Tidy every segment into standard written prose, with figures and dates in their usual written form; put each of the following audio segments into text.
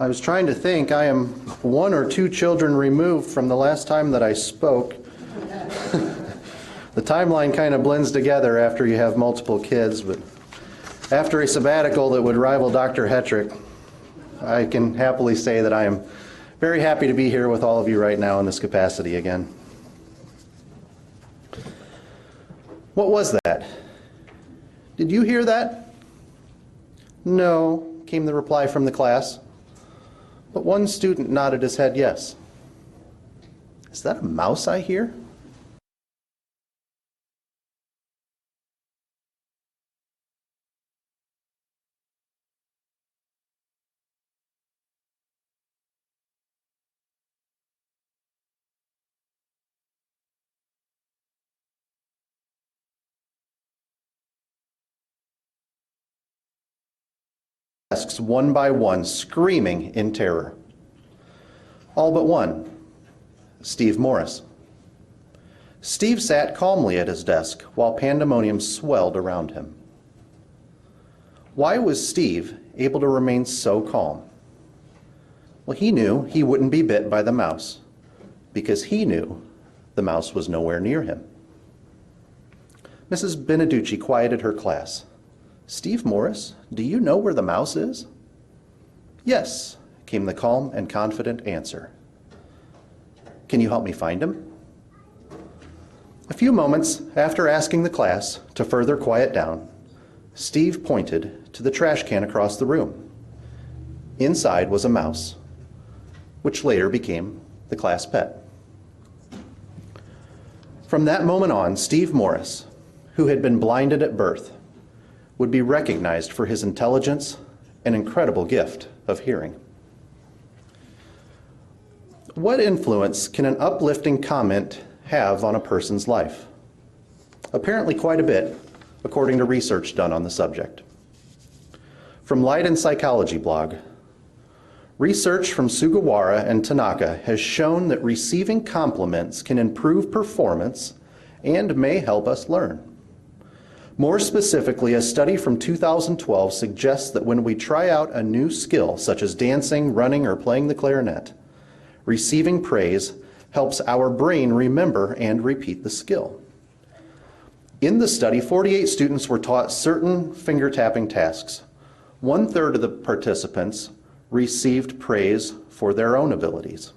I was trying to think. I am 1 or 2 children removed from the last time that I spoke. The timeline kind of blends together after you have multiple kids, but after a sabbatical that would rival Dr. Hetrick, I can happily say that I am very happy to be here with all of you right now in this capacity again. What was that? Did you hear that? No, came the reply from the class. But one student nodded his head yes. Is that a mouse I hear? Desks one by one, screaming in terror. All but one, Steve Morris. Steve sat calmly at his desk while pandemonium swelled around him. Why was Steve able to remain so calm? Well, he knew he wouldn't be bit by the mouse because he knew the mouse was nowhere near him. Mrs. Beneducci quieted her class. Steve Morris, do you know where the mouse is? Yes, came the calm and confident answer. Can you help me find him? A few moments after asking the class to further quiet down, Steve pointed to the trash can across the room. Inside was a mouse, which later became the class pet. From that moment on, Steve Morris, who had been blinded at birth, would be recognized for his intelligence and incredible gift of hearing. What influence can an uplifting comment have on a person's life? Apparently quite a bit, according to research done on the subject. From Light and Psychology blog, research from Sugawara and Tanaka has shown that receiving compliments can improve performance and may help us learn. More specifically, a study from 2012 suggests that when we try out a new skill, such as dancing, running, or playing the clarinet, receiving praise helps our brain remember and repeat the skill. In the study, 48 students were taught certain finger tapping tasks. 1/3 of the participants received praise for their own abilities.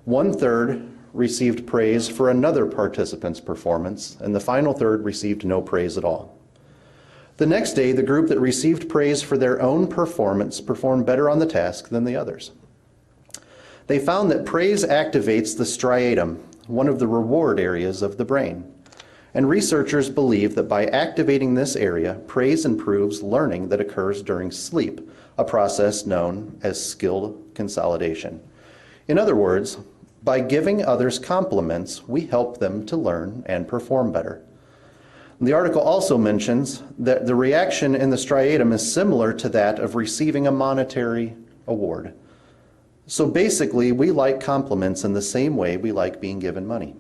1/3 received praise for another participant's performance, and the final third received no praise at all. The next day, the group that received praise for their own performance performed better on the task than the others. They found that praise activates the striatum, one of the reward areas of the brain, and researchers believe that by activating this area, praise improves learning that occurs during sleep, a process known as skill consolidation. In other words, by giving others compliments, we help them to learn and perform better. The article also mentions that the reaction in the striatum is similar to that of receiving a monetary award. So basically, we like compliments in the same way we like being given money.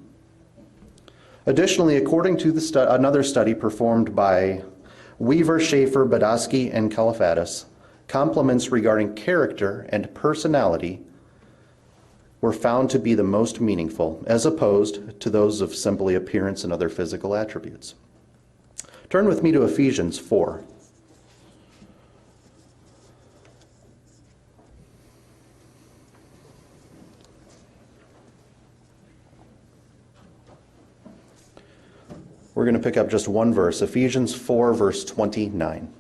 Additionally, according to another study performed by Weaver, Schaefer, Badowski, and Kalafatis, compliments regarding character and personality were found to be the most meaningful, as opposed to those of simply appearance and other physical attributes. Turn with me to Ephesians 4. We're going to pick up just one verse, Ephesians 4, verse 29.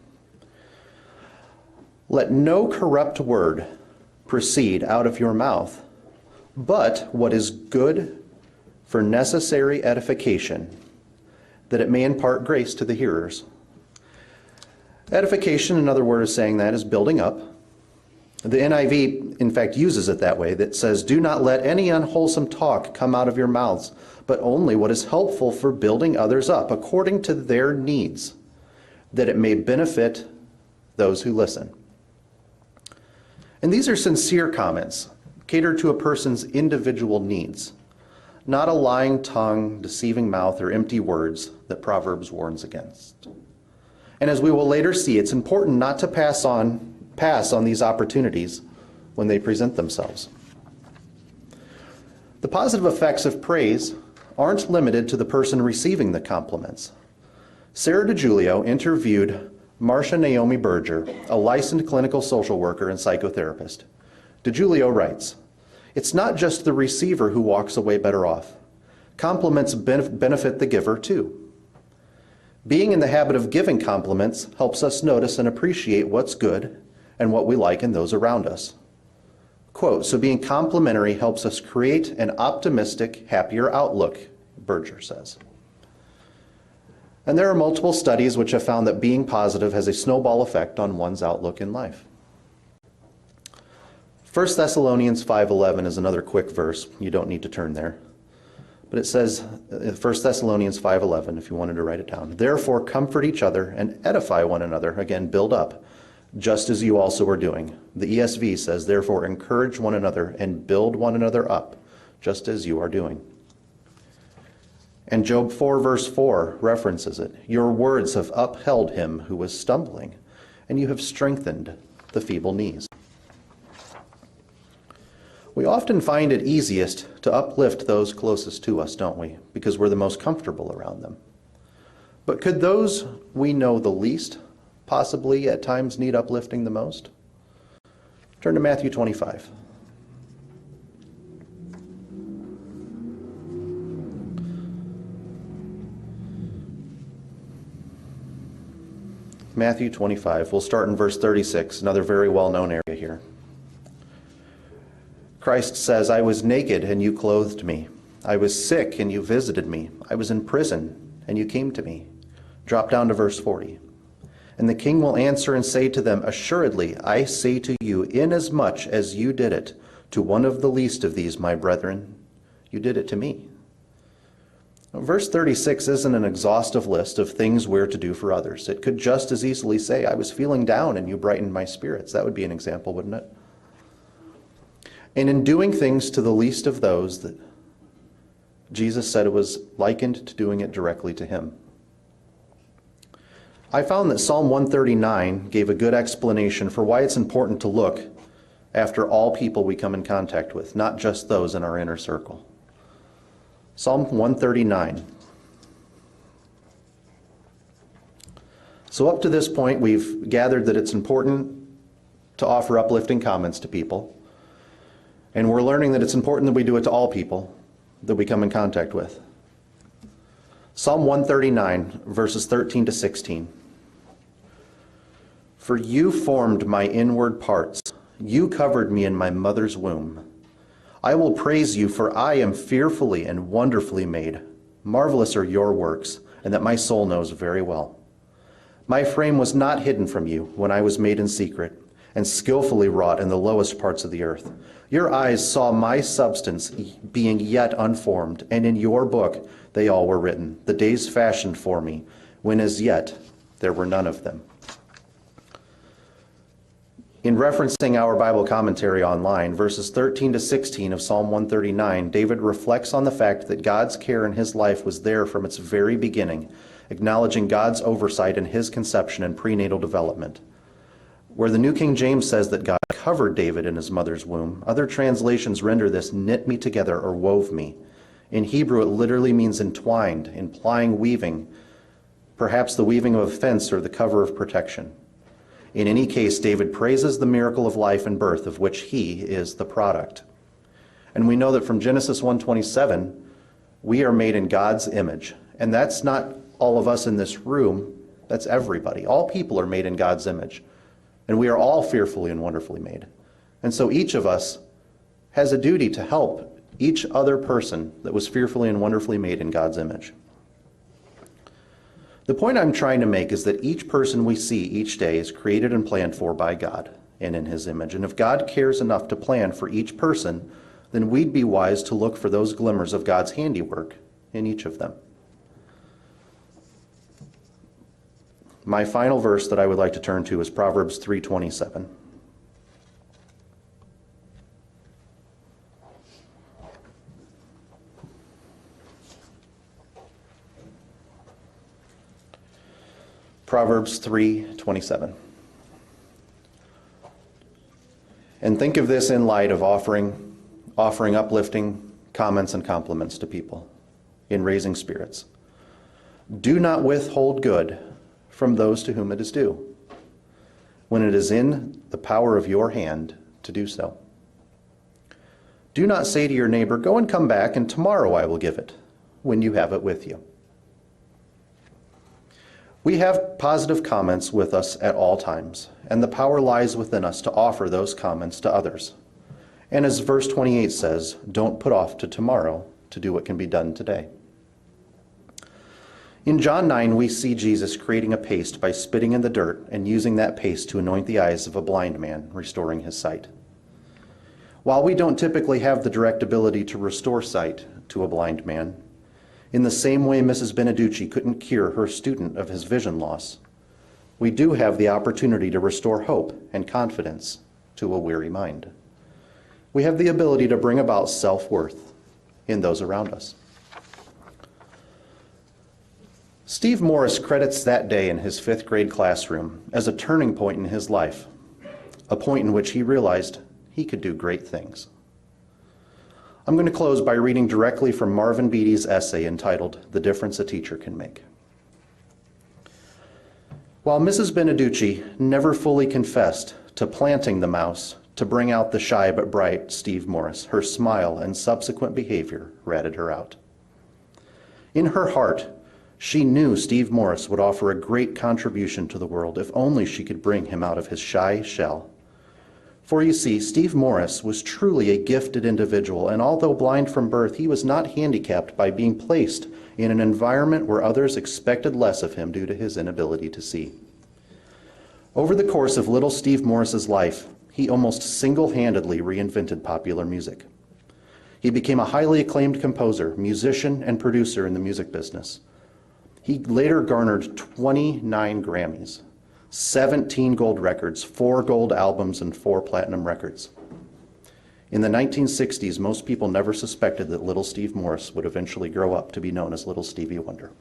Let no corrupt word proceed out of your mouth, but what is good for necessary edification, that it may impart grace to the hearers. Edification, another word of saying that, is building up. The NIV, in fact, uses it that way, that says, do not let any unwholesome talk come out of your mouths, but only what is helpful for building others up according to their needs, that it may benefit those who listen. And these are sincere comments, catered to a person's individual needs, not a lying tongue, deceiving mouth, or empty words that Proverbs warns against. And as we will later see, it's important not to pass on these opportunities when they present themselves. The positive effects of praise aren't limited to the person receiving the compliments. Sarah DiGiulio interviewed Marcia Naomi Berger, a licensed clinical social worker and psychotherapist. DiGiulio writes, "It's not just the receiver who walks away better off. Compliments benefit the giver too. Being in the habit of giving compliments helps us notice and appreciate what's good and what we like in those around us." Quote, "So being complimentary helps us create an optimistic, happier outlook," Berger says. And there are multiple studies which have found that being positive has a snowball effect on one's outlook in life. 1 Thessalonians 5:11 is another quick verse. You don't need to turn there. But it says, 1 Thessalonians 5:11, if you wanted to write it down, "Therefore comfort each other and edify one another," again, build up, "just as you also are doing." The ESV says, "Therefore encourage one another and build one another up, just as you are doing." And Job 4 verse 4 references it. "Your words have upheld him who was stumbling, and you have strengthened the feeble knees." We often find it easiest to uplift those closest to us, don't we? Because we're the most comfortable around them. But could those we know the least possibly at times need uplifting the most? Turn to Matthew 25. Matthew 25. We'll start in verse 36, another very well-known area here. Christ says, "I was naked and you clothed me. I was sick and you visited me. I was in prison and you came to me." Drop down to verse 40. "And the king will answer and say to them, Assuredly, I say to you, inasmuch as you did it to one of the least of these, my brethren, you did it to me." Now, verse 36 isn't an exhaustive list of things we're to do for others. It could just as easily say, "I was feeling down and you brightened my spirits." That would be an example, wouldn't it? And in doing things to the least of those, that Jesus said it was likened to doing it directly to him. I found that Psalm 139 gave a good explanation for why it's important to look after all people we come in contact with, not just those in our inner circle. Psalm 139. So up to this point, we've gathered that it's important to offer uplifting comments to people. And we're learning that it's important that we do it to all people that we come in contact with. Psalm 139, verses 13 to 16. "For you formed my inward parts. You covered me in my mother's womb. I will praise you, for I am fearfully and wonderfully made. Marvelous are your works, and that my soul knows very well. My frame was not hidden from you when I was made in secret, and skillfully wrought in the lowest parts of the earth. Your eyes saw my substance being yet unformed, and in your book they all were written, the days fashioned for me, when as yet there were none of them." In referencing our Bible commentary online, verses 13 to 16 of Psalm 139, David reflects on the fact that God's care in his life was there from its very beginning, acknowledging God's oversight in his conception and prenatal development. Where the New King James says that God covered David in his mother's womb, other translations render this knit me together or wove me. In Hebrew, it literally means entwined, implying weaving, perhaps the weaving of a fence or the cover of protection. In any case, David praises the miracle of life and birth of which he is the product. And we know that from Genesis 1:27, we are made in God's image. And that's not all of us in this room, that's everybody. All people are made in God's image. And we are all fearfully and wonderfully made. And so each of us has a duty to help each other person that was fearfully and wonderfully made in God's image. The point I'm trying to make is that each person we see each day is created and planned for by God and in his image. And if God cares enough to plan for each person, then we'd be wise to look for those glimmers of God's handiwork in each of them. My final verse that I would like to turn to is Proverbs 3:27. Proverbs 3:27. And think of this in light of offering uplifting comments and compliments to people in raising spirits. Do not withhold good from those to whom it is due, when it is in the power of your hand to do so. Do not say to your neighbor, "Go and come back, and tomorrow I will give it," when you have it with you. We have positive comments with us at all times, and the power lies within us to offer those comments to others. And as verse 28 says, don't put off to tomorrow to do what can be done today. In John 9, we see Jesus creating a paste by spitting in the dirt and using that paste to anoint the eyes of a blind man, restoring his sight. While we don't typically have the direct ability to restore sight to a blind man, in the same way Mrs. Beneducci couldn't cure her student of his vision loss, we do have the opportunity to restore hope and confidence to a weary mind. We have the ability to bring about self-worth in those around us. Steve Morris credits that day in his 5th grade classroom as a turning point in his life, a point in which he realized he could do great things. I'm going to close by reading directly from Marvin Beatty's essay entitled "The Difference a Teacher Can Make." While Mrs. Beneducci never fully confessed to planting the mouse to bring out the shy but bright Steve Morris, her smile and subsequent behavior ratted her out. In her heart, she knew Steve Morris would offer a great contribution to the world if only she could bring him out of his shy shell. For you see, Steve Morris was truly a gifted individual, and although blind from birth, he was not handicapped by being placed in an environment where others expected less of him due to his inability to see. Over the course of little Steve Morris's life, he almost single-handedly reinvented popular music. He became a highly acclaimed composer, musician, and producer in the music business. He later garnered 29 Grammys, 17 gold records, 4 gold albums, and 4 platinum records. In the 1960s, most people never suspected that little Steve Morris would eventually grow up to be known as Little Stevie Wonder.